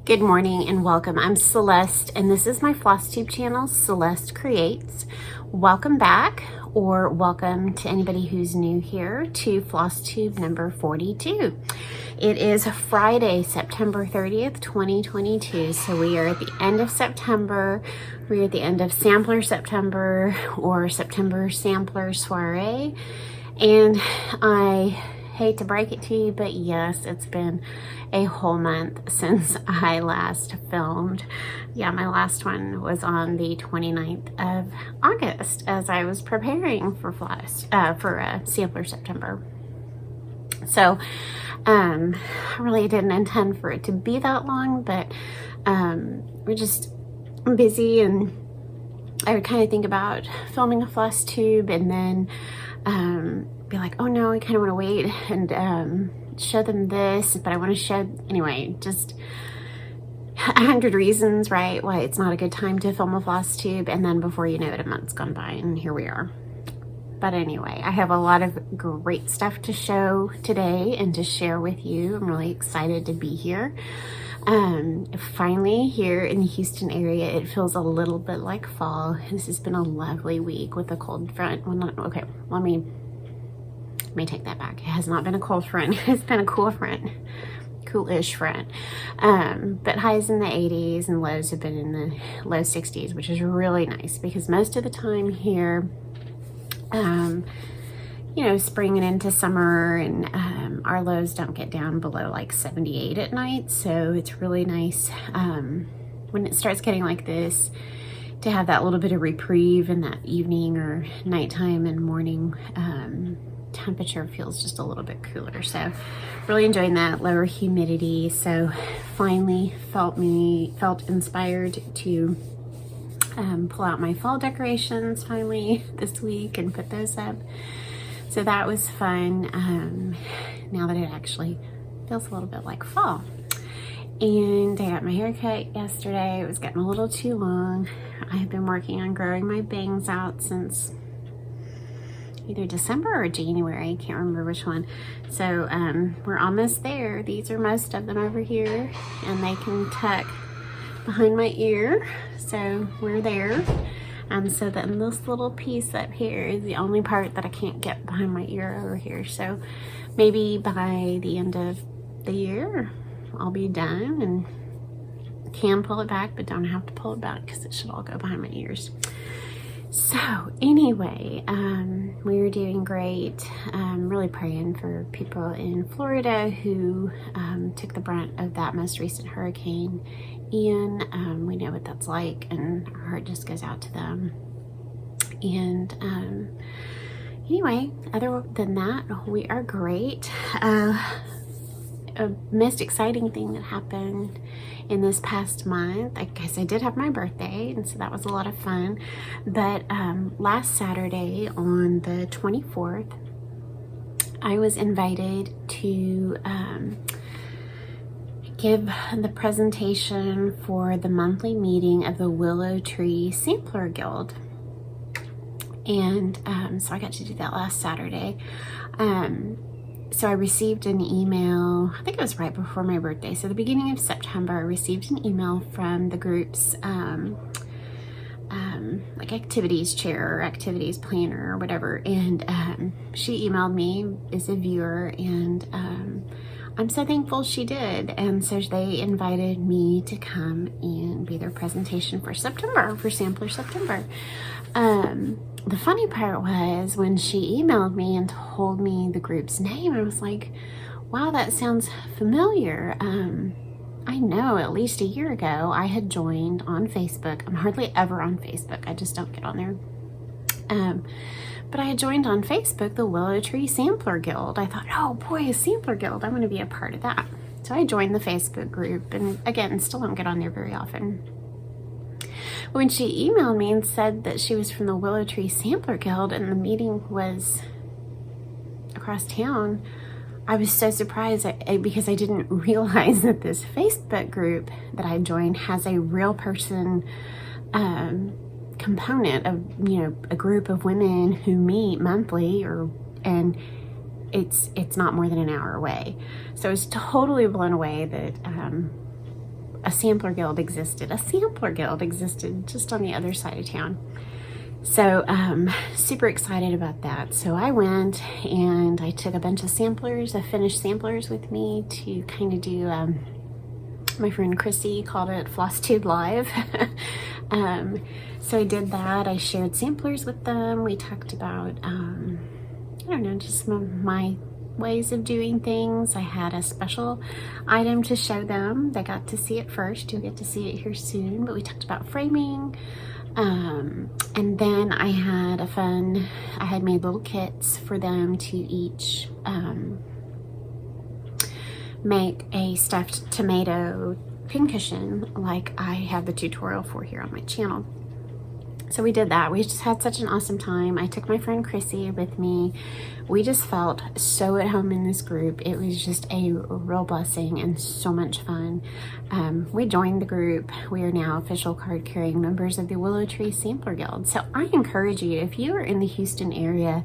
Good morning and welcome. I'm Celeste and this is my FlossTube channel, Celeste Creates. Welcome back, or welcome to anybody who's new here to FlossTube number 42. It is Friday, September 30th, 2022. So we are at the end of September. We're at the end of Sampler September, or September Sampler Soiree. And I hate to break it to you, but yes, it's been a whole month since I last filmed. Yeah, my last one was on the 29th of August as I was preparing for Sampler September. So I really didn't intend for it to be that long, but we're just busy, and I would kind of think about filming a FlossTube and then be like, oh no, I kind of want to wait and show them this, but I want to show, anyway, just 100 reasons, right, why it's not a good time to film a FlossTube, and then before you know it, a month's gone by and here we are. But anyway, I have a lot of great stuff to show today and to share with you. I'm really excited to be here. Finally here in the Houston area, it feels a little bit like fall. This has been a lovely week with a cold front. Well, not, okay, let me take that back. It has not been a cold front. It's been a cool front, coolish front. But highs in the 80s and lows have been in the low 60s, which is really nice because most of the time here, you know, spring and into summer, and our lows don't get down below like 78 at night. So it's really nice when it starts getting like this to have that little bit of reprieve in that evening or nighttime and morning. Temperature feels just a little bit cooler, so really enjoying that lower humidity. So finally felt inspired to pull out my fall decorations finally this week and put those up, so that was fun. Now that it actually feels a little bit like fall. And I got my hair cut yesterday. It was getting a little too long. I have been working on growing my bangs out since either December or January, I can't remember which one. So we're almost there. These are most of them over here, and they can tuck behind my ear, so we're there. So then this little piece up here is the only part that I can't get behind my ear over here. So maybe by the end of the year I'll be done and can pull it back, but don't have to pull it back because it should all go behind my ears. So anyway, we were doing great. Really praying for people in Florida who took the brunt of that most recent hurricane. And we know what that's like, and our heart just goes out to them. And anyway, other than that, we are great. A most exciting thing that happened in this past month, I guess I did have my birthday, and so that was a lot of fun. But last Saturday on the 24th, I was invited to give the presentation for the monthly meeting of the Willow Tree Sampler Guild. And so I got to do that last Saturday. So I received an email, I think it was right before my birthday, so the beginning of September. I received an email from the group's like activities chair or activities planner or whatever, and she emailed me as a viewer, and I'm so thankful she did. And so they invited me to come and be their presentation for September, for Sampler September. The funny part was when she emailed me and told me the group's name, I was like, wow, that sounds familiar. I know at least a year ago I had joined on Facebook. I'm hardly ever on Facebook. I just don't get on there. But I had joined on Facebook the Willow Tree Sampler Guild. I thought, oh boy, a Sampler Guild. I want to be a part of that. So I joined the Facebook group, and again, still don't get on there very often. When she emailed me and said that she was from the Willow Tree Sampler Guild and the meeting was across town, I was so surprised because I didn't realize that this Facebook group that I joined has a real person component of, you know, a group of women who meet monthly, and it's not more than an hour away. So I was totally blown away that a sampler guild existed. A sampler guild existed just on the other side of town. So super excited about that. So I went and I took a bunch of samplers, of finished samplers with me to kind of do, my friend Chrissy called it FlossTube Live. So I did that. I shared samplers with them. We talked about, I don't know, just my ways of doing things. I had a special item to show them. They got to see it first. You'll get to see it here soon, but we talked about framing. And then I had made little kits for them to each make a stuffed tomato pincushion like I have the tutorial for here on my channel. So we did that. We just had such an awesome time. I took my friend Chrissy with me. We just felt so at home in this group. It was just a real blessing and so much fun. We joined the group. We are now official card carrying members of the Willow Tree Sampler Guild. So I encourage you, if you are in the Houston area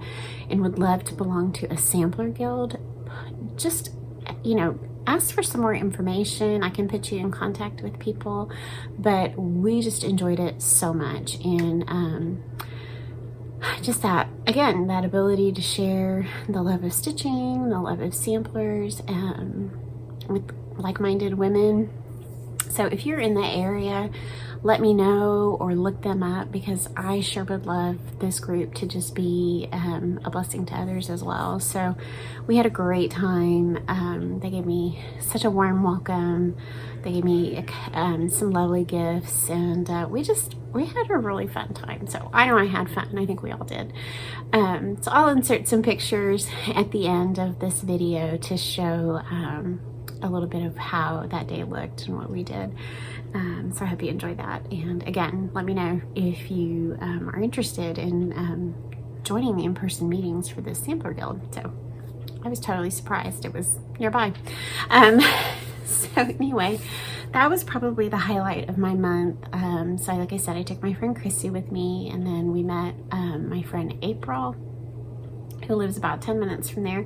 and would love to belong to a sampler guild, just, you know, ask for some more information. I can put you in contact with people, but we just enjoyed it so much. And just that, again, that ability to share the love of stitching, the love of samplers with like-minded women. So if you're in the area, let me know or look them up, because I sure would love this group to just be a blessing to others as well. So we had a great time. They gave me such a warm welcome. They gave me some lovely gifts, and we had a really fun time. So I know I had fun. I think we all did. So I'll insert some pictures at the end of this video to show a little bit of how that day looked and what we did. So I hope you enjoyed that. And again, let me know if you are interested in joining the in-person meetings for this sampler guild. So I was totally surprised it was nearby. So anyway, that was probably the highlight of my month. So like I said, I took my friend Chrissy with me, and then we met my friend April, who lives about 10 minutes from there.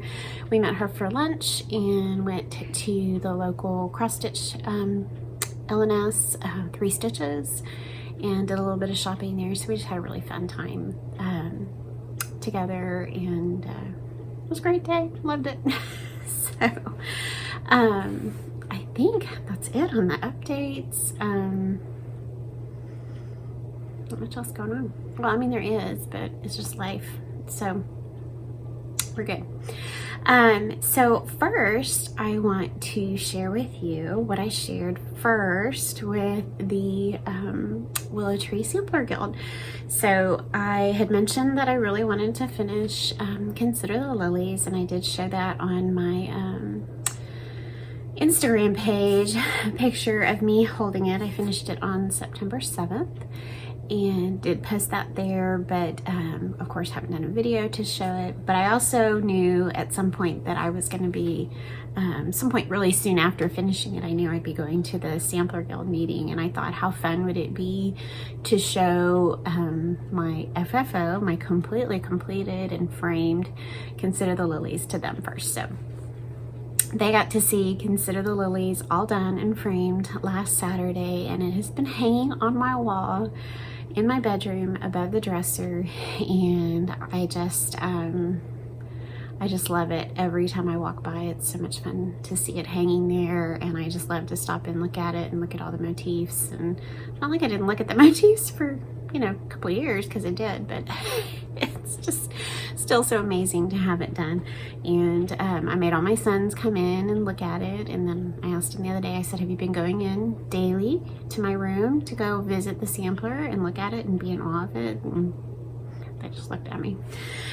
We met her for lunch and went to the local cross stitch L&S 3 Stitches and did a little bit of shopping there. So we just had a really fun time together, and it was a great day. Loved it. So I think that's it on the updates. Not much else going on. Well, I mean, there is, but it's just life. So we're good. So first I want to share with you what I shared first with the Willow Tree Sampler Guild. So I had mentioned that I really wanted to finish Consider the Lilies, and I did show that on my Instagram page, a picture of me holding it. I finished it on September 7th. And did post that there, but of course haven't done a video to show it. But I also knew at some point that I was going to be, some point really soon after finishing it, I knew I'd be going to the Sampler Guild meeting, and I thought, how fun would it be to show my FFO, my completely completed and framed Consider the Lilies, to them first. So they got to see Consider the Lilies all done and framed last Saturday, and it has been hanging on my wall in my bedroom above the dresser, and I just love it. Every time I walk by, it's so much fun to see it hanging there, and I just love to stop and look at it and look at all the motifs. And not like I didn't look at the motifs for, you know, a couple of years, because I did, but it's just still so amazing to have it done. And I made all my sons come in and look at it, and then I asked them the other day, I said, have you been going in daily to my room to go visit the sampler and look at it and be in awe of it? And they just looked at me.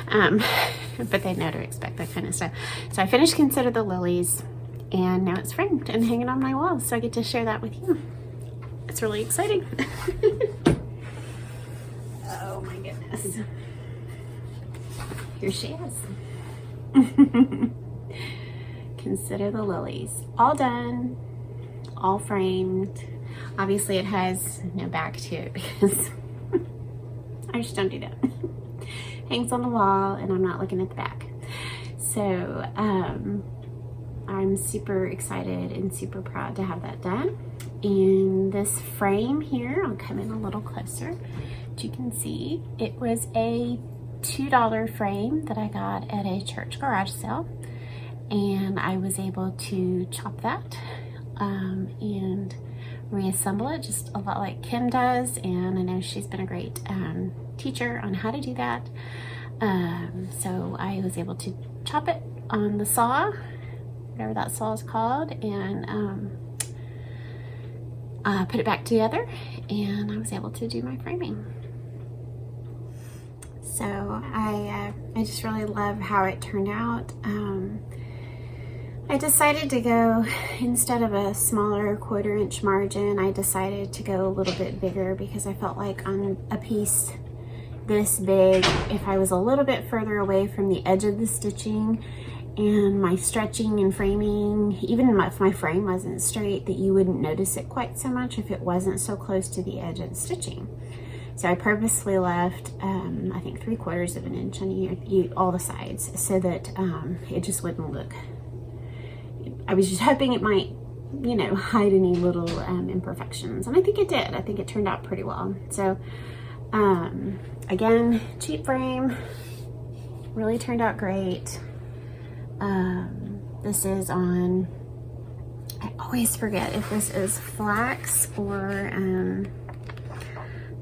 But they know to expect that kind of stuff. So I finished Consider the Lilies, and now it's framed and hanging on my wall, so I get to share that with you. It's really exciting. Oh my goodness. Here she is. Consider the Lilies. All done, all framed. Obviously it has no back to it, because I just don't do that. Hangs on the wall, and I'm not looking at the back. So I'm super excited and super proud to have that done. in this frame here. I'll come in a little closer. As you can see, it was a $2 frame that I got at a church garage sale, and I was able to chop that and reassemble it just a lot like Kim does, and I know she's been a great teacher on how to do that. So I was able to chop it on the saw, whatever that saw is called, and put it back together, and I was able to do my framing. So I just really love how it turned out. I decided to go, instead of a smaller 1/4 inch margin, I decided to go a little bit bigger because I felt like on a piece this big, if I was a little bit further away from the edge of the stitching and my stretching and framing, even if my frame wasn't straight, that you wouldn't notice it quite so much if it wasn't so close to the edge of the stitching. So I purposely left, I think 3/4 of an inch on all the sides so that it just wouldn't look, I was just hoping it might, you know, hide any little imperfections. And I think it did. I think it turned out pretty well. So again, cheap frame, really turned out great. This is on, I always forget if this is flax or,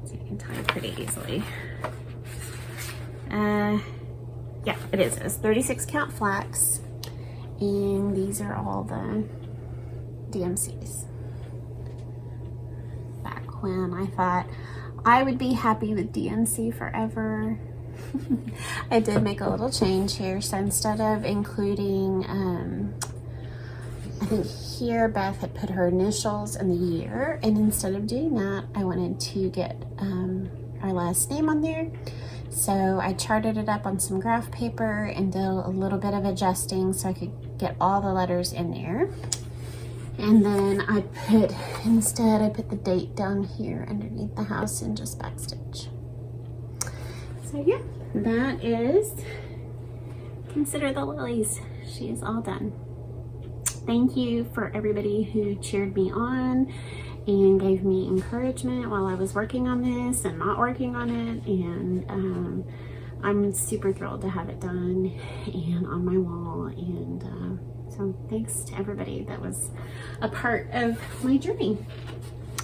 so you can tell you pretty easily. Yeah, it is. It's 36 count flax. And these are all the DMCs. Back when I thought I would be happy with DMC forever, I did make a little change here. So instead of including, I think here Beth had put her initials and the year, and instead of doing that, I wanted to get our last name on there. So I charted it up on some graph paper and did a little bit of adjusting so I could get all the letters in there. And then I put the date down here underneath the house and just backstitch. So yeah, that is Consider the Lilies. She is all done. Thank you for everybody who cheered me on and gave me encouragement while I was working on this and not working on it. And I'm super thrilled to have it done and on my wall. And so thanks to everybody that was a part of my journey.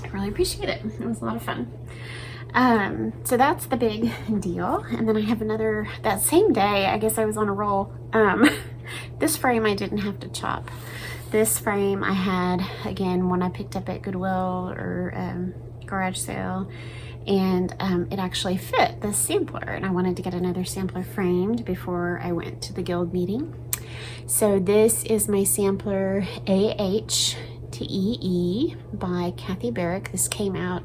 I really appreciate it. It was a lot of fun. So that's the big deal. And then I have another, that same day, I guess I was on a roll. This frame I didn't have to chop. This frame I had, again, one I picked up at Goodwill or garage sale, and it actually fit this sampler, and I wanted to get another sampler framed before I went to the guild meeting. So this is my sampler AH to EE by Kathy Barrick. This came out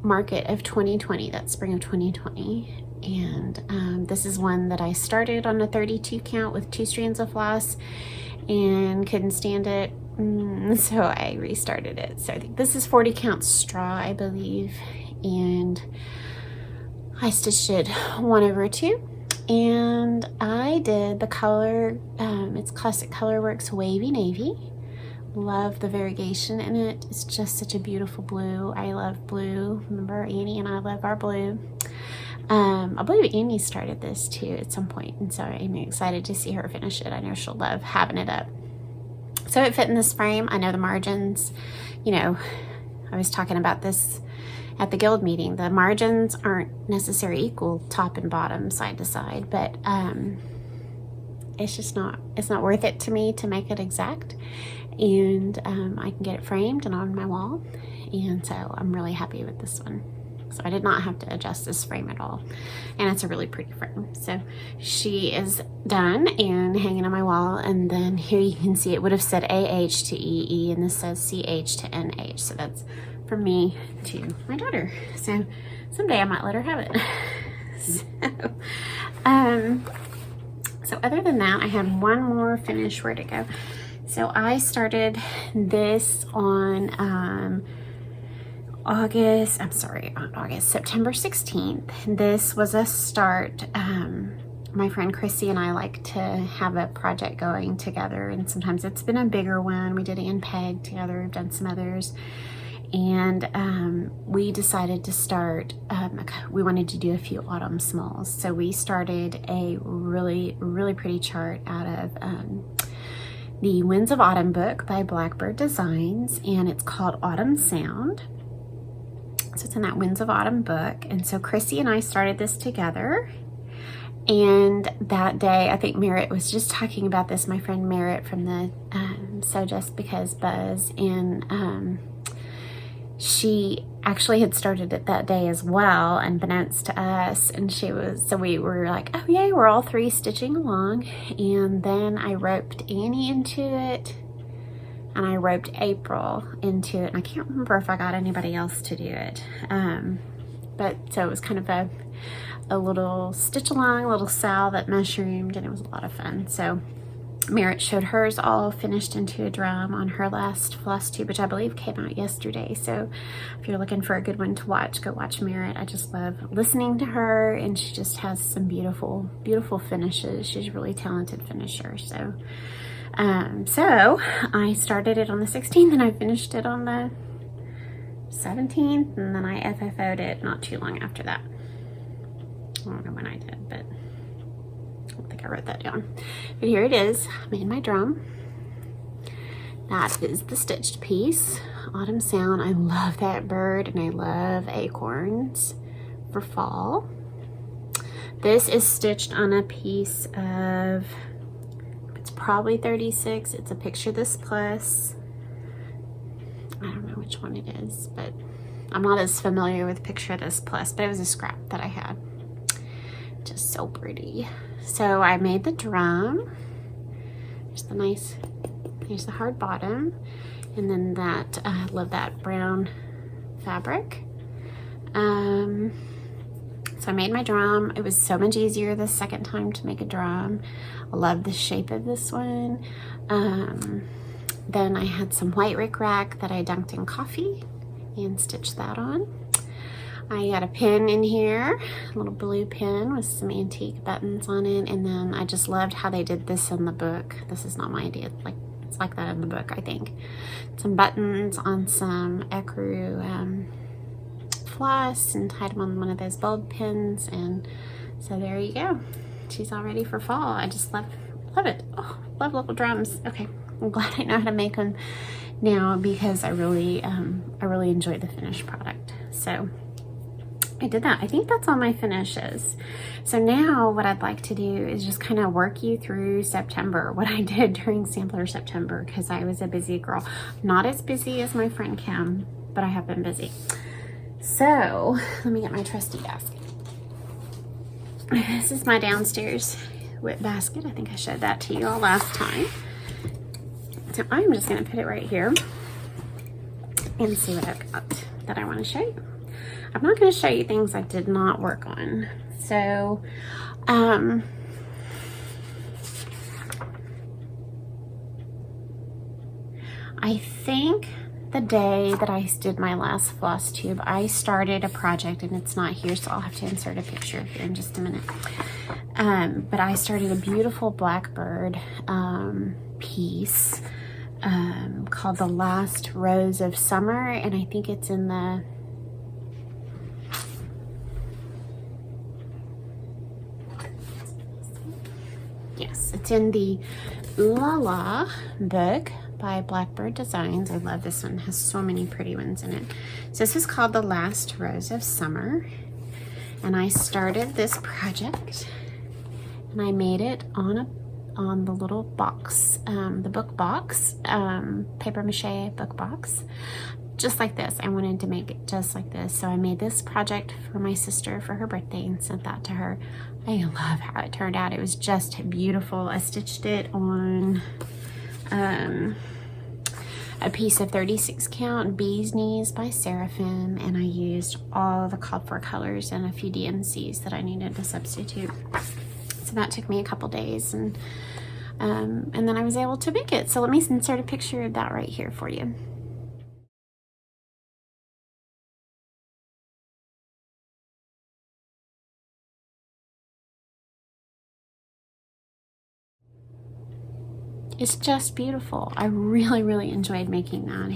market of 2020, that's spring of 2020. And this is one that I started on a 32 count with 2 strands of floss and couldn't stand it, so I restarted it. So I think this is 40 count straw, I believe, and I stitched it 1/2, and I did the color, it's Classic Colorworks Wavy Navy. Love the variegation in it. It's just such a beautiful blue. I love blue. Remember, Annie and I love our blue. I believe Annie started this too at some point, and so I'm excited to see her finish it. I know she'll love having it up. So it fit in this frame. I know the margins, you know, I was talking about this at the guild meeting. The margins aren't necessarily equal top and bottom, side to side, but it's just not, it's not worth it to me to make it exact. And I can get it framed and on my wall, and so I'm really happy with this one. So I did not have to adjust this frame at all, and it's a really pretty frame. So she is done and hanging on my wall, and then here you can see it would have said AH to EE, and this says CH to NH. So that's from me to my daughter. So someday I might let her have it. So other than that, I had one more finish. Where'd it go? So I started this on September 16th. This was a start my friend Chrissy and I like to have a project going together, and sometimes it's been a bigger one. We did Ann Peg together, we've done some others, and we decided to start, we wanted to do a few autumn smalls, so we started a really pretty chart out of the Winds of Autumn book by Blackbird Designs, and it's called Autumn Sound. So it's in that Winds of Autumn book, and so Chrissy and I started this together. And that day, I think Merritt was just talking about this, my friend Merritt from the Sew Just Because Buzz, and she actually had started it that day as well, unbeknownst to us, and so we were like, oh yay, we're all three stitching along. And then I roped Annie into it, and I roped April into it, and I can't remember if I got anybody else to do it, but so it was kind of a little stitch along, a little sow that mushroomed, and it was a lot of fun. So Merritt showed hers all finished into a drum on her last FlossTube, which I believe came out yesterday. So if you're looking for a good one to watch, go watch Merritt. I just love listening to her, and she just has some beautiful finishes. She's a really talented finisher. So so I started it on the 16th, and I finished it on the 17th, and then I FFO'd it not too long after that. I don't know when I did, but I don't think I wrote that down. But here it is. I made my drum. That is the stitched piece. Autumn Sound. I love that bird, and I love acorns for fall. This is stitched on a piece of, it's probably 36. It's a Picture This Plus. I don't know which one it is, but I'm not as familiar with Picture This Plus, but it was a scrap that I had. Just so pretty. So I made the drum. There's the nice, here's the hard bottom, and then that, I love that brown fabric. So I made my drum. It was so much easier the second time to make a drum. I love the shape of this one. Then I had some white rickrack that I dunked in coffee and stitched that on. I got a pin in here, a little blue pin with some antique buttons on it, and then I just loved how they did this in the book. This is not my idea, it's like that in the book, I think. Some buttons on some ecru floss, and tied them on one of those bulb pins, and so there you go. She's all ready for fall. I just love it. Oh, love little drums. Okay, I'm glad I know how to make them now, because I really enjoy the finished product. So I did that. I think that's all my finishes. So now what I'd like to do is just kind of work you through September, what I did during Sampler September, because I was a busy girl. Not as busy as my friend Kim, but I have been busy. So let me get my trusty basket. This is my downstairs whip basket. I think I showed that to you all last time. So I'm just going to put it right here and see what I've got that I want to show you. I'm not going to show you things I did not work on. So, I think the day that I did my last FlossTube, I started a project, and it's not here, so I'll have to insert a picture here in just a minute. But I started a beautiful blackbird piece called The Last Rose of Summer, and I think it's in the it's in the Ooh La La book by Blackbird Designs. I love this one. It has so many pretty ones in it. So this is called The Last Rose of Summer, and I started this project, and I made it on the little box, the book box, paper mache book box, just like this. I wanted to make it just like this, so I made this project for my sister for her birthday and sent that to her. I love how it turned out. It was just beautiful. I stitched it on a piece of 36 count Bee's Knees by Seraphim, and I used all the called for colors and a few DMCs that I needed to substitute. So that took me a couple days, and then I was able to make it. So let me insert a picture of that right here for you. It's just beautiful. I really, really enjoyed making that,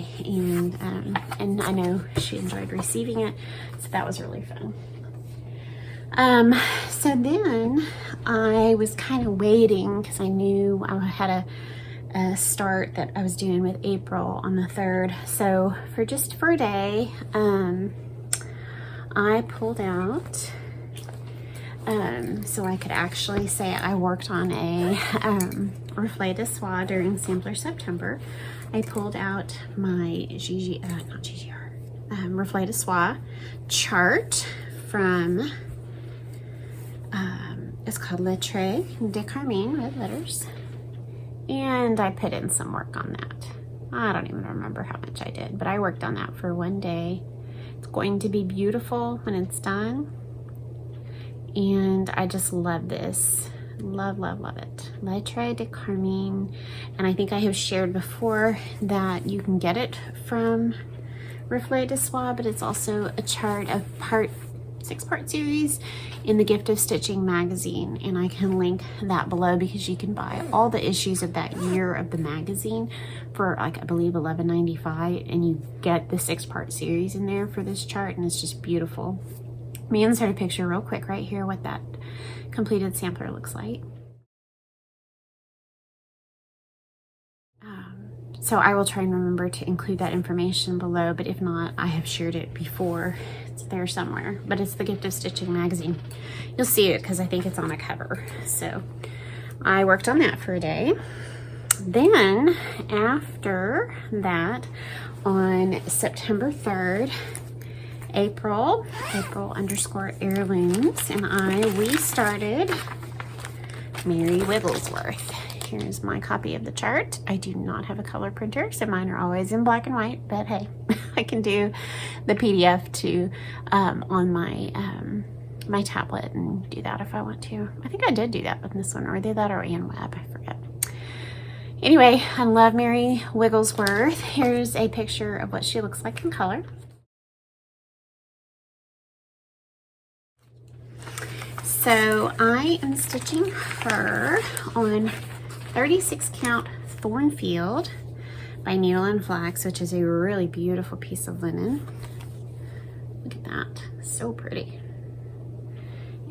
and I know she enjoyed receiving it, so that was really fun. So then I was kind of waiting because I knew I had a start that I was doing with April on the 3rd. So for a day, I pulled out, so I could actually say I worked on a Reflet de Soie during Sampler September. I pulled out my Reflet de Soie chart from, it's called Lettres de Carmin, Red Letters. And I put in some work on that. I don't even remember how much I did, but I worked on that for one day. It's going to be beautiful when it's done. And I just love this. Love, love, love it. Lettres de Carmin. And I think I have shared before that you can get it from Reflet de Soie, but it's also a chart of 6-part series in the Gift of Stitching magazine, and I can link that below because you can buy all the issues of that year of the magazine for, like, I believe $11.95, and you get the 6-part series in there for this chart, and it's just beautiful. I'm gonna insert a picture real quick right here what that completed sampler looks like. So I will try and remember to include that information below, but if not, I have shared it before. It's there somewhere, but it's the Gift of Stitching magazine. You'll see it because I think it's on a cover. So I worked on that for a day. Then after that, on September 3rd, April _ Heirlooms and we started Mary Wigglesworth. Here's my copy of the chart. I do not have a color printer, so mine are always in black and white, but hey, I can do the PDF too on my my tablet and do that if I want to. I think I did do that with this one, or did that or Ann Webb, I forget. Anyway, I love Mary Wigglesworth. Here's a picture of what she looks like in color. So I am stitching her on 36 count Thornfield by Needle and Flax, which is a really beautiful piece of linen. Look at that, so pretty.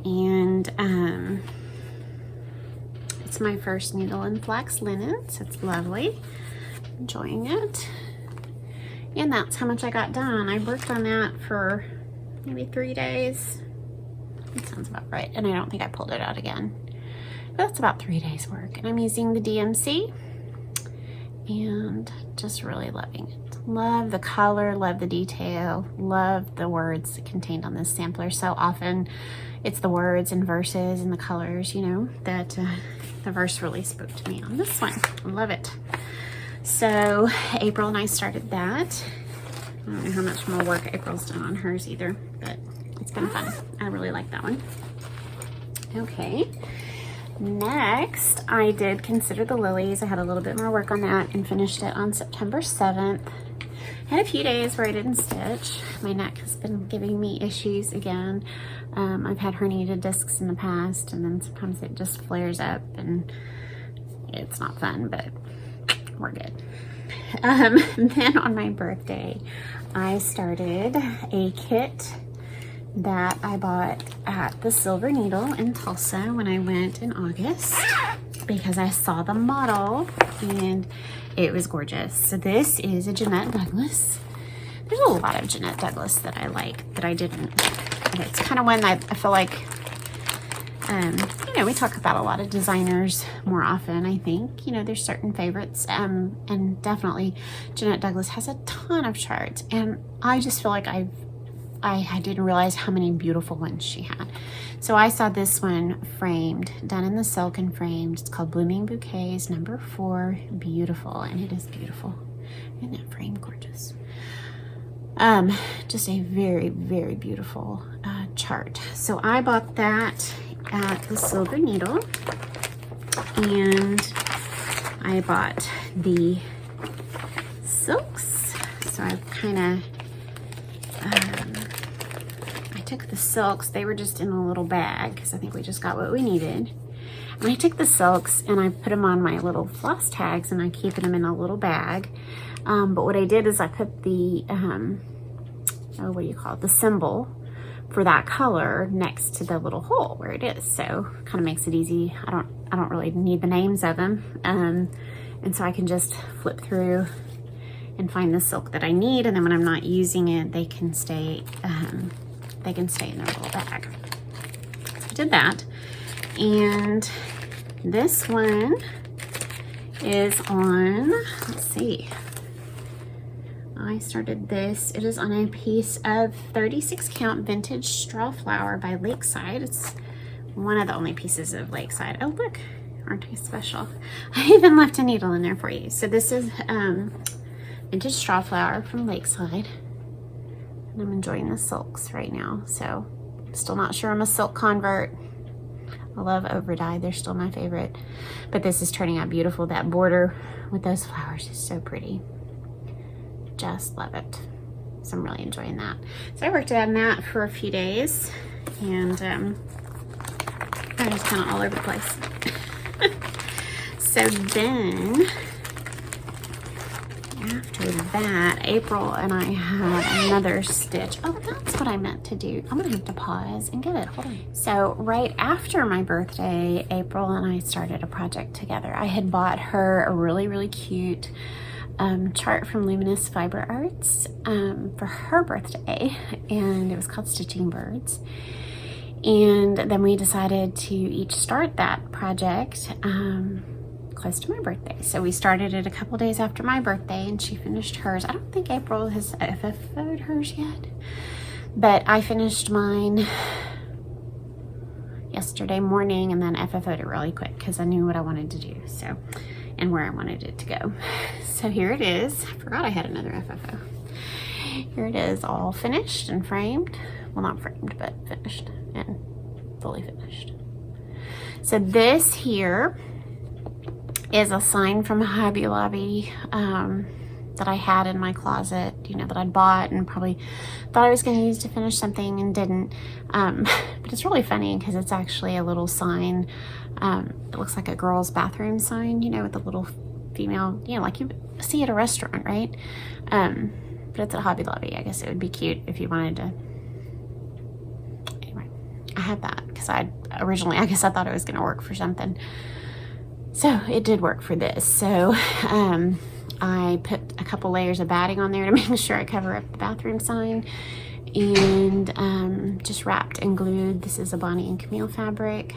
And it's my first Needle and Flax linen, so it's lovely. Enjoying it. And that's how much I got done. I worked on that for maybe 3 days. That sounds about right. And I don't think I pulled it out again. But that's about 3 days work. And I'm using the DMC and just really loving it. Love the color, love the detail, love the words contained on this sampler. So often it's the words and verses and the colors, you know, that the verse really spoke to me on this one. I love it. So April and I started that. I don't know how much more work April's done on hers either, but it's been fun. I really like that one. Okay. Next, I did Consider the Lilies. I had a little bit more work on that and finished it on September 7th. I had a few days where I didn't stitch. My neck has been giving me issues again. I've had herniated discs in the past, and then sometimes it just flares up and it's not fun, but we're good. Then on my birthday, I started a kit that I bought at the Silver Needle in Tulsa when I went in August because I saw the model and it was gorgeous. So this is a Jeanette Douglas. There's a lot of Jeanette Douglas that I like that I didn't. It's kind of one that I feel like, you know, we talk about a lot of designers more often, I think. You know, there's certain favorites, and definitely Jeanette Douglas has a ton of charts, and I just feel like I didn't realize how many beautiful ones she had. So I saw this one framed, done in the silk and framed. It's called Blooming Bouquets, number 4. Beautiful, and it is beautiful. Isn't that frame gorgeous? Just a very, very beautiful chart. So I bought that at the Silver Needle, and I bought the silks. So I kind of I took the silks. They were just in a little bag because I think we just got what we needed. And I take the silks and I put them on my little floss tags and I keep them in a little bag. But what I did is I put the, what do you call it? The symbol for that color next to the little hole where it is. So kind of makes it easy. I don't really need the names of them. And so I can just flip through and find the silk that I need. And then when I'm not using it, they can stay in their little bag. So I did that. And this one is on, let's see. I started this. It is on a piece of 36 count vintage straw flower by Lakeside. It's one of the only pieces of Lakeside. Oh look, aren't I special? I even left a needle in there for you. So this is vintage straw flower from Lakeside. And I'm enjoying the silks right now. So I'm still not sure I'm a silk convert. I love over dye. They're still my favorite. But this is turning out beautiful. That border with those flowers is so pretty. Just love it. So I'm really enjoying that. So I worked on that for a few days and I was kind of all over the place. So then after that, April and I had another stitch. Oh, that's what I meant to do. I'm gonna have to pause and get it. Hold on. So right after my birthday, April and I started a project together. I had bought her a really, really cute chart from Luminous Fiber Arts for her birthday, and it was called Stitching Birds. And then we decided to each start that project close to my birthday. So we started it a couple days after my birthday, and she finished hers. I don't think April has FFO'd hers yet, but I finished mine yesterday morning and then FFO'd it really quick because I knew what I wanted to do, so, and where I wanted it to go. So here it is. I forgot I had another FFO. Here it is, all finished and framed. Well, not framed, but finished and fully finished. So this here is a sign from Hobby Lobby that I had in my closet, you know, that I'd bought and probably thought I was going to use to finish something and didn't. But it's really funny because it's actually a little sign. It looks like a girl's bathroom sign, you know, with a little female, you know, like you see at a restaurant, right? But it's at Hobby Lobby. I guess it would be cute if you wanted to. Anyway, I have that because I originally, I guess I thought it was going to work for something. So it did work for this. So I put a couple layers of batting on there to make sure I cover up the bathroom sign, and just wrapped and glued. This is a Bonnie and Camille fabric.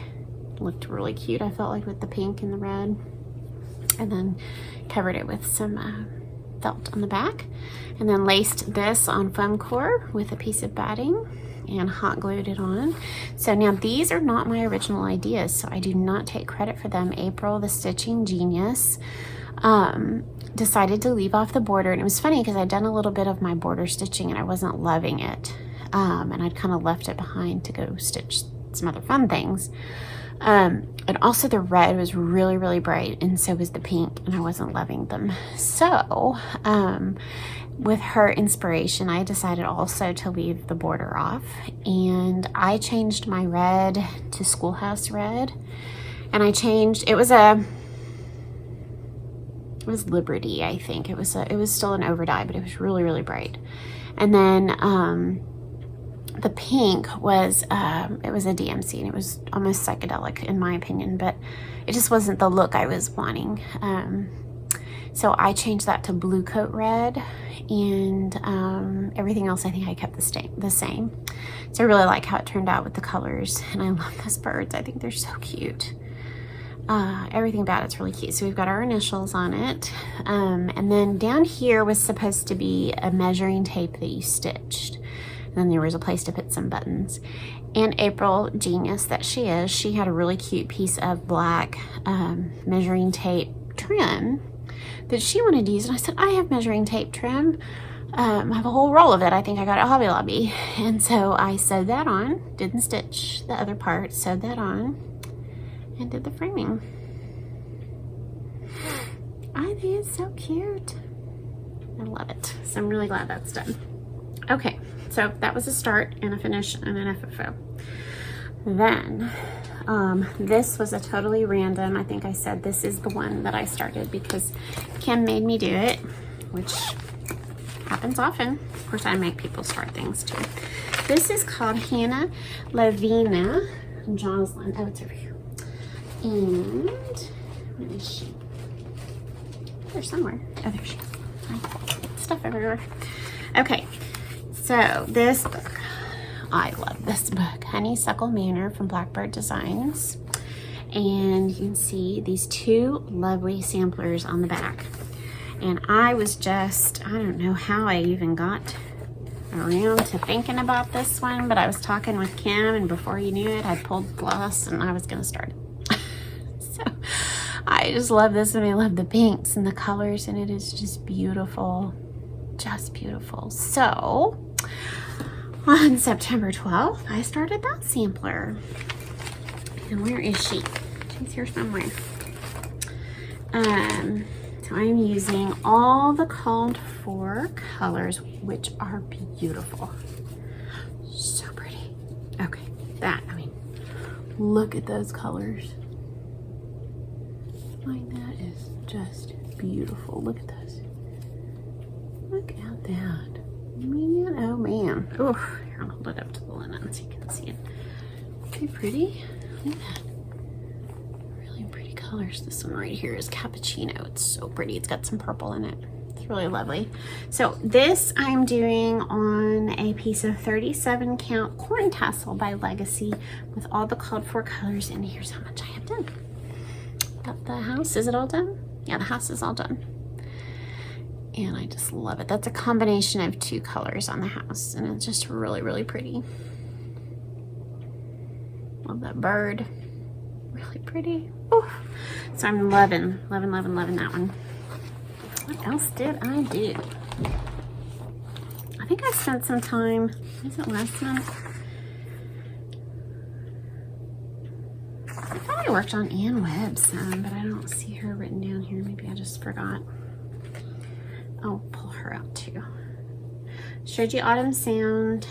It looked really cute, I felt like, with the pink and the red. And then covered it with some felt on the back, and then laced this on foam core with a piece of batting and hot glued it on. So now these are not my original ideas, so I do not take credit for them. April, the stitching genius, decided to leave off the border, and it was funny because I'd done a little bit of my border stitching and I wasn't loving it, and I'd kind of left it behind to go stitch some other fun things. And also the red was really, really bright, and so was the pink, and I wasn't loving them. So with her inspiration, I decided also to leave the border off, and I changed my red to Schoolhouse Red, and I changed, it was Liberty, I think. It was still an overdye, but it was really, really bright. And then the pink was it was a DMC, and it was almost psychedelic in my opinion, but it just wasn't the look I was wanting. So I changed that to Blue Coat Red, and everything else I think I kept the same. So I really like how it turned out with the colors, and I love those birds. I think they're so cute. Everything about it's really cute. So we've got our initials on it, and then down here was supposed to be a measuring tape that you stitched. Then there was a place to put some buttons. And April, genius that she is, she had a really cute piece of black measuring tape trim that she wanted to use. And I said, I have measuring tape trim. I have a whole roll of it. I think I got it at Hobby Lobby. And so I sewed that on, didn't stitch the other part, sewed that on, and did the framing. I think it's so cute. I love it. So I'm really glad that's done. Okay. So that was a start and a finish and an FFO. Then this was a totally random, I think I said this is the one that I started because Kim made me do it, which happens often. Of course, I make people start things too. This is called Hannah Lavina Jocelyn. Oh, it's over here. And where is she? There's somewhere. Oh, there she is. Stuff everywhere. Okay, so this book, I love this book, Honeysuckle Manor from Blackbird Designs. And you can see these two lovely samplers on the back. And I was just, I don't know how I even got around to thinking about this one, but I was talking with Kim, and before you knew it, I pulled floss and I was gonna start it. So I just love this one. I love the pinks and the colors, and it is just beautiful, just beautiful. So on September 12th, I started that sampler. And where is she? She's here somewhere. So I'm using all the called for colors, which are beautiful. So pretty. Okay, that, I mean, look at those colors. Like, that is just beautiful. Look at those. Look at that. Man, oh man. Oh, here, I'll hold it up to the linen so you can see it. Okay, pretty. Look at that. Really pretty colors. This one right here is cappuccino. It's so pretty. It's got some purple in it. It's really lovely. So this I'm doing on a piece of 37 count corn tassel by Legacy with all the called for colors, and here's how much I have done. Got the house. Is it all done? Yeah, the house is all done. And I just love it. That's a combination of two colors on the house, and it's just really, really pretty. Love that bird. Really pretty. Ooh. So I'm loving, loving, loving, loving that one. What else did I do? I think I spent some time, was it last month? I thought I worked on Ann Webb some, but I don't see her written down here. Maybe I just forgot. I'll pull her out too. Showed you Autumn Sound.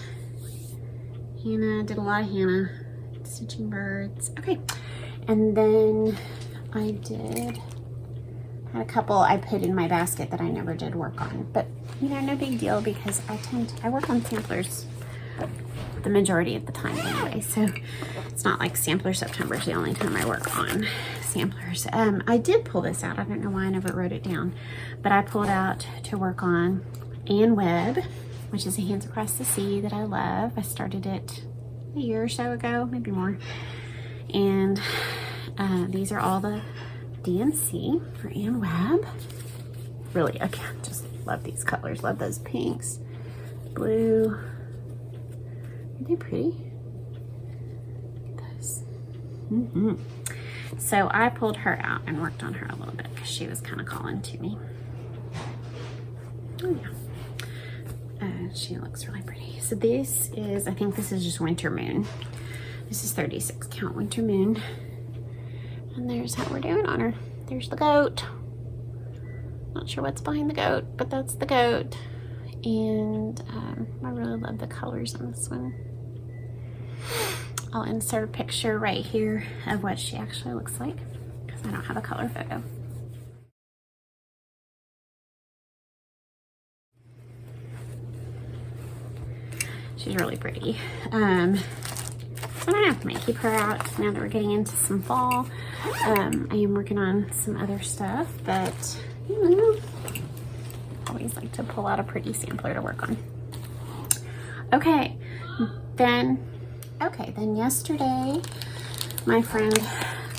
Hannah, did a lot of Hannah. Stitching birds. Okay. And then I had a couple I put in my basket that I never did work on. But, you know, no big deal because I work on samplers the majority of the time anyway. So it's not like Sampler September is the only time I work on samplers. I did pull this out. I don't know why I never wrote it down. But I pulled out to work on Ann Webb, which is a Hands Across the Sea that I love. I started it a year or so ago, maybe more. And these are all the DNC for Ann Webb. Really, again, just love these colors. Love those pinks. Blue. Aren't they pretty? Look at those. So I pulled her out and worked on her a little bit because she was kind of calling to me. Oh yeah. She looks really pretty. So this is, I think this is just Winter Moon. This is 36 count Winter Moon. And there's how we're doing on her. There's the goat. Not sure what's behind the goat, but that's the goat. And I really love the colors on this one. I'll insert a picture right here of what she actually looks like because I don't have a color photo. She's really pretty. So I don't know, I might keep her out now that we're getting into some fall. I am working on some other stuff, but you know, I always like to pull out a pretty sampler to work on. Okay, then yesterday, my friend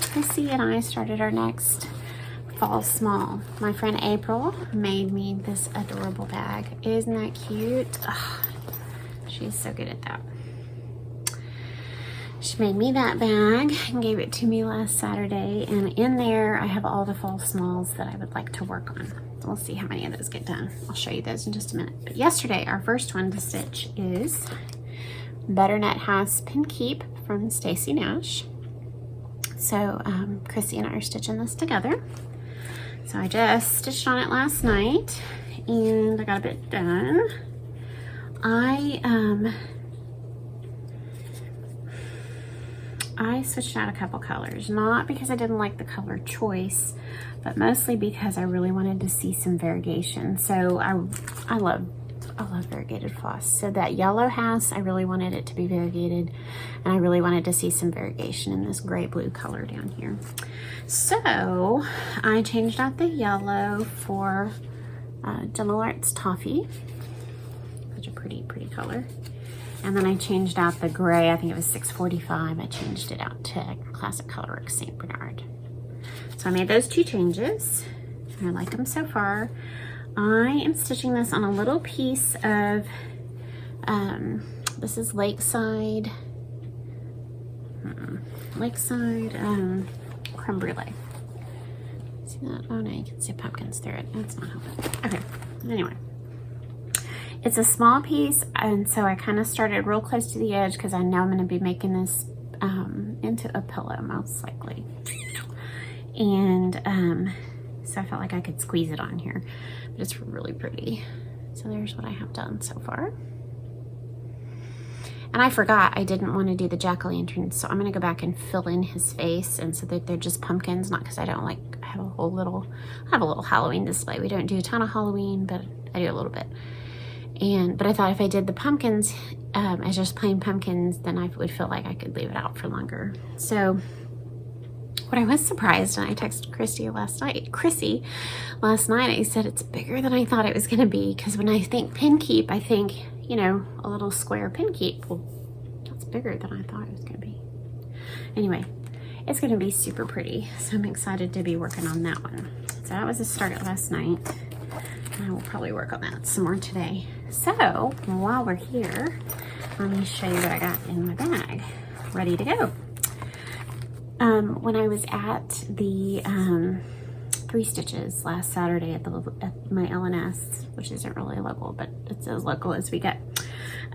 Chrissy and I started our next fall small. My friend April made me this adorable bag. Isn't that cute? Oh, she's so good at that. She made me that bag and gave it to me last Saturday, and in there I have all the fall smalls that I would like to work on. So we'll see how many of those get done. I'll show you those in just a minute. But yesterday, our first one to stitch is Butternut House Pin Keep from Stacy Nash. So Chrissy and I are stitching this together. So I just stitched on it last night and I got a bit done. I switched out a couple colors, not because I didn't like the color choice, but mostly because I really wanted to see some variegation. So I love variegated floss. So that yellow house, I really wanted it to be variegated, and I really wanted to see some variegation in this gray blue color down here. So I changed out the yellow for Dental Arts Toffee. Such a pretty color. And then I changed out the gray, I think it was 645. I changed it out to Classic Colorworks St. Bernard. So I made those 2 changes. I like them so far. I am stitching this on a little piece of, this is Lakeside creme brulee. See that? Oh no, you can see pumpkins through it. That's not helping. Okay, anyway. It's a small piece, and so I kind of started real close to the edge because I know I'm going to be making this into a pillow most likely. And so I felt like I could squeeze it on here, but it's really pretty. So there's what I have done so far. And I forgot I didn't want to do the jack-o'-lantern, so I'm going to go back and fill in his face, and so that they're just pumpkins, not because I don't like have a little Halloween display. We don't do a ton of Halloween, but I do a little bit. But I thought if I did the pumpkins as just plain pumpkins, then I would feel like I could leave it out for longer. So what I was surprised, and I texted Chrissy last night, I said it's bigger than I thought it was going to be, because when I think pin keep, I think, you know, a little square pin keep. Well, that's bigger than I thought it was going to be. Anyway, it's going to be super pretty, so I'm excited to be working on that one. So that was a start last night. I will probably work on that some more today. So while we're here, let me show you what I got in my bag, ready to go. When I was at the 3 Stitches last Saturday at my LNS, which isn't really local, but it's as local as we get,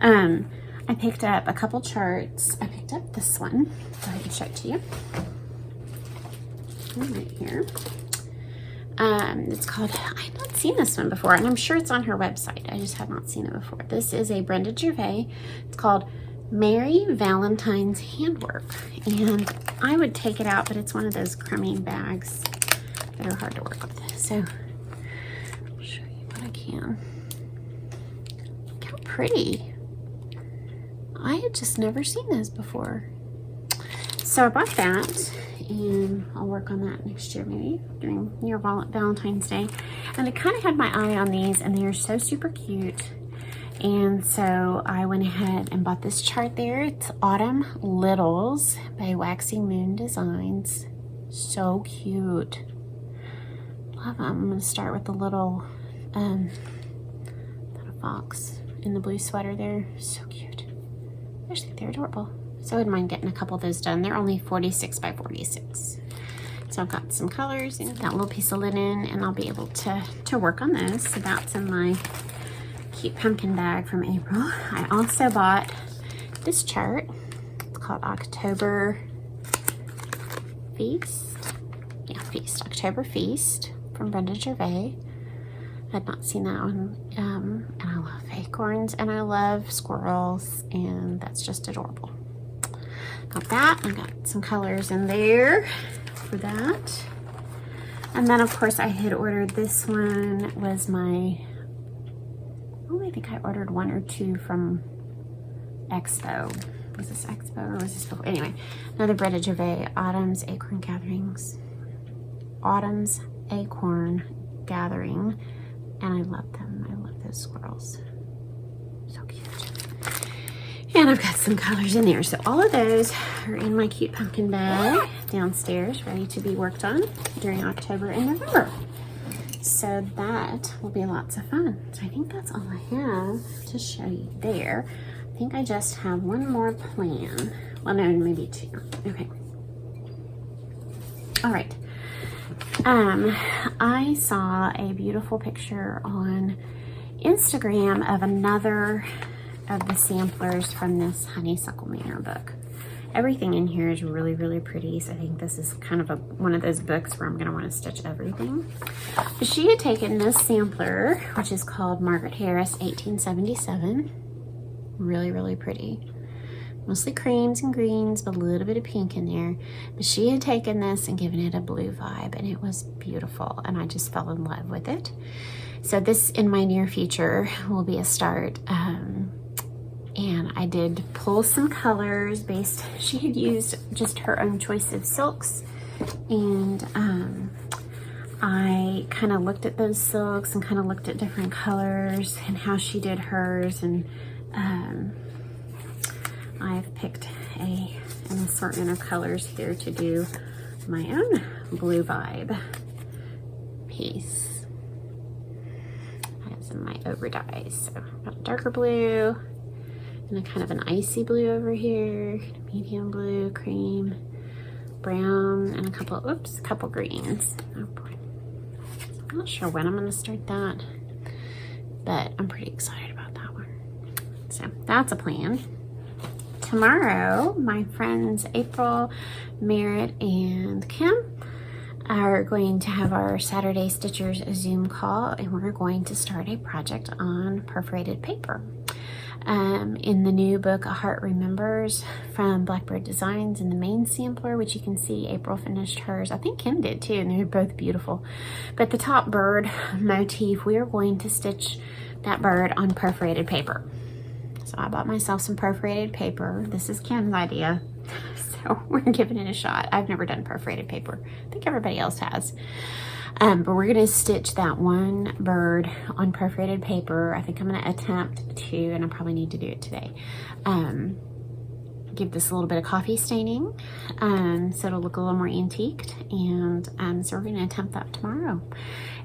I picked up a couple charts. I picked up this one, so I can show it to you. Right here. It's called, I've not seen this one before, and I'm sure it's on her website. I just have not seen it before. This is a Brenda Gervais. It's called Merry Valentine's Handwork, and I would take it out, but it's one of those crummy bags that are hard to work with. So I'll show you what I can. Look how pretty. I had just never seen this before. So I bought that, and I'll work on that next year, maybe near Valentine's Day. And I kind of had my eye on these, and they are so super cute. And so I went ahead and bought this chart there. It's Autumn Littles by Waxy Moon Designs. So cute. Love them. I'm going to start with the little fox in the blue sweater there. So cute. I just think they're adorable. So I wouldn't mind getting a couple of those done. They're only 46 by 46. So I've got some colors and that little piece of linen, and I'll be able to work on those. So that's in my cute pumpkin bag from April. I also bought this chart. It's called October Feast. Yeah, Feast. October Feast from Brenda Gervais. I had not seen that one. And I love acorns and I love squirrels, and that's just adorable. Got that. I got some colors in there for that. And then of course I had ordered this one. Was my, I think I ordered 1 or 2 from Expo. Was this Expo or was this before? Anyway, another Brenda Gervais, Autumn's Acorn Gatherings. Autumn's Acorn Gathering. And I love them. I love those squirrels. So cute. And I've got some colors in there. So all of those are in my cute pumpkin bag downstairs, ready to be worked on during October and November. So that will be lots of fun. So I think that's all I have to show you there. I think I just have one more plan. Well, no, maybe 2. Okay. All right. I saw a beautiful picture on Instagram of another of the samplers from this Honeysuckle Manor book. Everything in here is really, really pretty. So I think this is kind of one of those books where I'm going to want to stitch everything. But she had taken this sampler, which is called Margaret Harris 1877. Really, really pretty. mostly creams and greens, but a little bit of pink in there. But she had taken this and given it a blue vibe, and it was beautiful, and I just fell in love with it. So this, in my near future, will be a start. And I did pull some colors based, she had used just her own choice of silks, and I kind of looked at those silks and kind of looked at different colors and how she did hers, and I've picked an assortment of colors here to do my own blue vibe piece. That's in my over dyes. So I've got a darker blue and a kind of an icy blue over here, medium blue, cream, brown, and a couple greens. Oh boy. I'm not sure when I'm going to start that, but I'm pretty excited about that one. So that's a plan. Tomorrow, my friends April, Merritt, and Kim are going to have our Saturday Stitchers Zoom call, and we're going to start a project on perforated paper. In the new book, A Heart Remembers, from Blackbird Designs, in the main sampler, which you can see April finished hers. I think Kim did too, and they're both beautiful. But the top bird motif, we are going to stitch that bird on perforated paper. So I bought myself some perforated paper. This is Kim's idea, so we're giving it a shot. I've never done perforated paper. I think everybody else has. But we're going to stitch that one bird on perforated paper. I think I'm going to attempt to, and I probably need to do it today, give this a little bit of coffee staining, so it'll look a little more antiqued, and so we're going to attempt that tomorrow.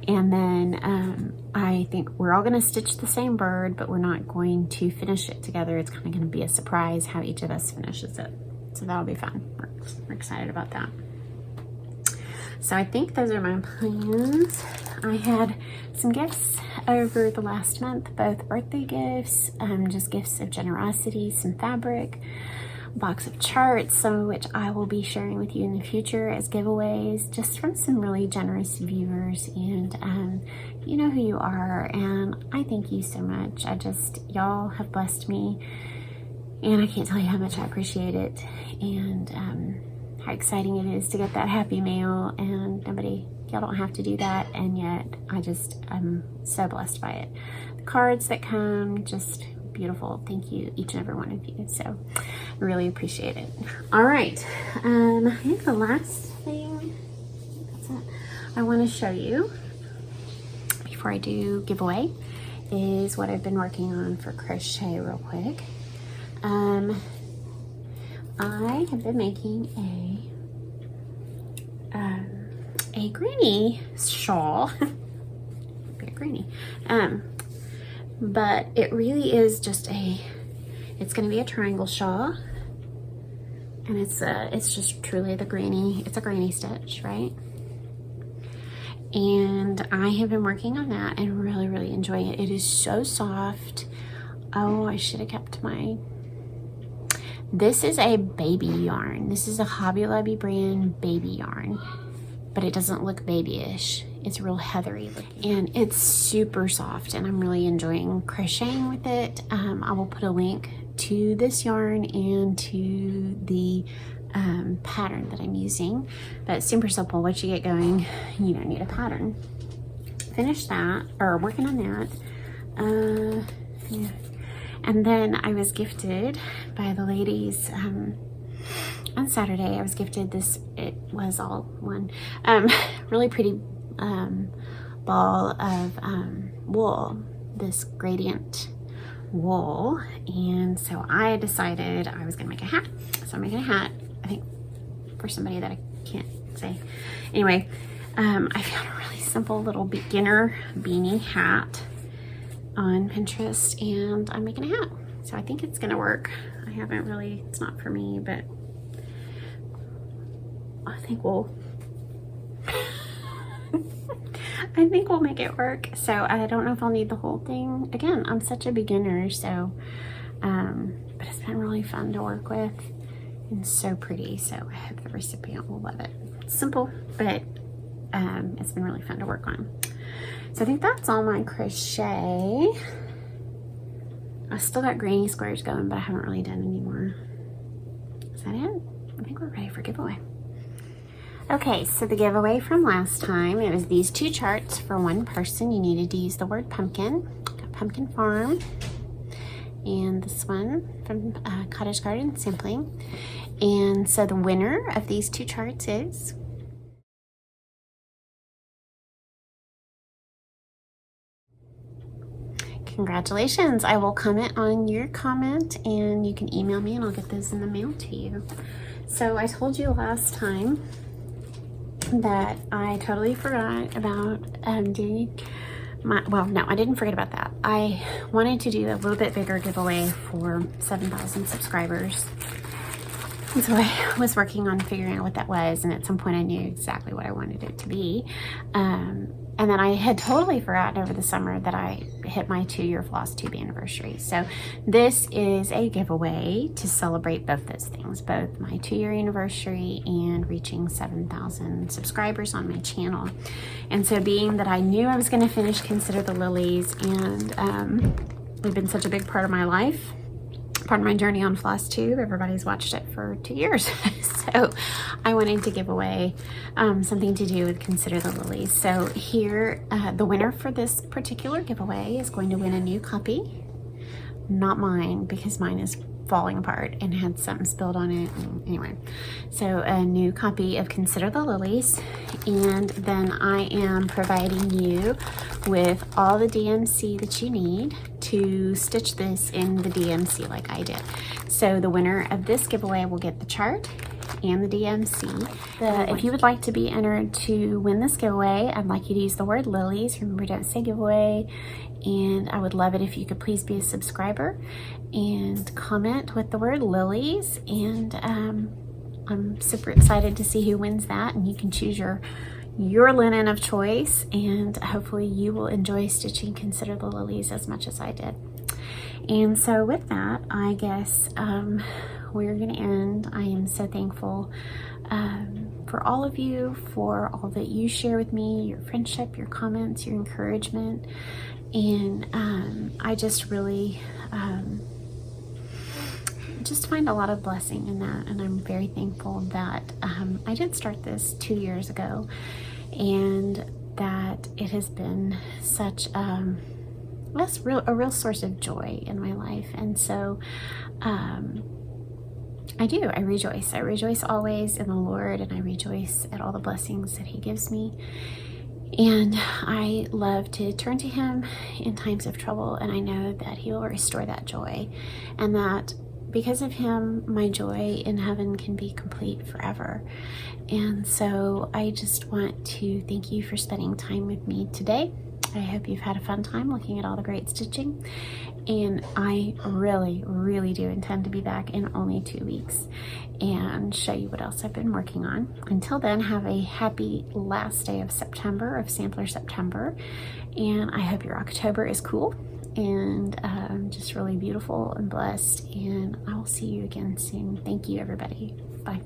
And then I think we're all going to stitch the same bird, but we're not going to finish it together. It's kind of going to be a surprise how each of us finishes it. So that'll be fun. We're excited about that. So I think those are my plans. I had some gifts over the last month, both birthday gifts, just gifts of generosity, some fabric, a box of charts, some of which I will be sharing with you in the future as giveaways, just from some really generous viewers. And you know who you are, and I thank you so much. Y'all have blessed me, and I can't tell you how much I appreciate it, and how exciting it is to get that happy mail, and y'all don't have to do that, and yet I'm so blessed by it. The cards that come, just beautiful. Thank you, each and every one of you. So I really appreciate it. All right, I think the last thing I want to show you before I do giveaway is what I've been working on for crochet real quick. I have been making a granny shawl. Be a granny. But it really is just it's going to be a triangle shawl, and it's just truly it's a granny stitch, right? And I have been working on that and really, really enjoying it. It is so soft. Oh, I should have kept this is a baby yarn. This is a Hobby Lobby brand baby yarn, but it doesn't look babyish. It's real heathery looking, and it's super soft, and I'm really enjoying crocheting with it. I will put a link to this yarn and to the pattern that I'm using, but it's super simple. Once you get going, you don't need a pattern. Finished that, or working on that. Yeah. And then I was gifted by the ladies on Saturday. I was gifted this, it was all one, really pretty ball of wool, this gradient wool. And so I decided I was gonna make a hat. So I'm making a hat, I think for somebody that I can't say. Anyway, I found a really simple little beginner beanie hat on Pinterest, and I'm making a hat. So I think it's gonna work. It's not for me, but I think we'll make it work. So I don't know if I'll need the whole thing. Again, I'm such a beginner, so but it's been really fun to work with and so pretty. So I hope the recipient will love it. It's simple, but it's been really fun to work on. So I think that's all my crochet. I still got granny squares going, but I haven't really done any more Is that it? I think we're ready for giveaway. Okay, so the giveaway from last time, it was these 2 charts for 1 person. You needed to use the word pumpkin. Got Pumpkin Farm. And this one from Cottage Garden Sampling. And so the winner of these 2 charts is congratulations. I will comment on your comment and you can email me and I'll get those in the mail to you. So I told you last time that I totally forgot about doing well, no, I didn't forget about that. I wanted to do a little bit bigger giveaway for 7,000 subscribers. And so I was working on figuring out what that was, and at some point I knew exactly what I wanted it to be. And then I had totally forgotten over the summer that I hit my 2-year FlossTube anniversary. So this is a giveaway to celebrate both those things, both my 2-year anniversary and reaching 7,000 subscribers on my channel. And so being that I knew I was going to finish Consider the Lilies, and they've been such a big part of my life, part of my journey on FlossTube. Everybody's watched it for 2 years. So I wanted to give away something to do with Consider the Lilies. So here, the winner for this particular giveaway is going to win a new copy. Not mine, because mine is falling apart and had something spilled on it. Anyway, so a new copy of Consider the Lilies. And then I am providing you with all the DMC that you need to stitch this in the DMC like I did. So the winner of this giveaway will get the chart and the DMC. If you would like to be entered to win this giveaway, I'd like you to use the word lilies. Remember, don't say giveaway. And I would love it if you could please be a subscriber and comment with the word lilies. And I'm super excited to see who wins that, and you can choose your linen of choice, and hopefully you will enjoy stitching Consider the Lilies as much as I did. And so with that, I guess we're gonna end. I am so thankful for all of you, for all that you share with me, your friendship, your comments, your encouragement. And I just really just find a lot of blessing in that, and I'm very thankful that I did start this 2 years ago, and that it has been such a real source of joy in my life. And so I rejoice. I rejoice always in the Lord, and I rejoice at all the blessings that He gives me. And I love to turn to Him in times of trouble, and I know that He will restore that joy, and that because of Him, my joy in heaven can be complete forever. And so I just want to thank you for spending time with me today. I hope you've had a fun time looking at all the great stitching. And I really, really do intend to be back in only 2 weeks and show you what else I've been working on. Until then, have a happy last day of September, of Sampler September. And I hope your October is cool and just really beautiful and blessed. And I'll see you again soon. Thank you, everybody. Bye.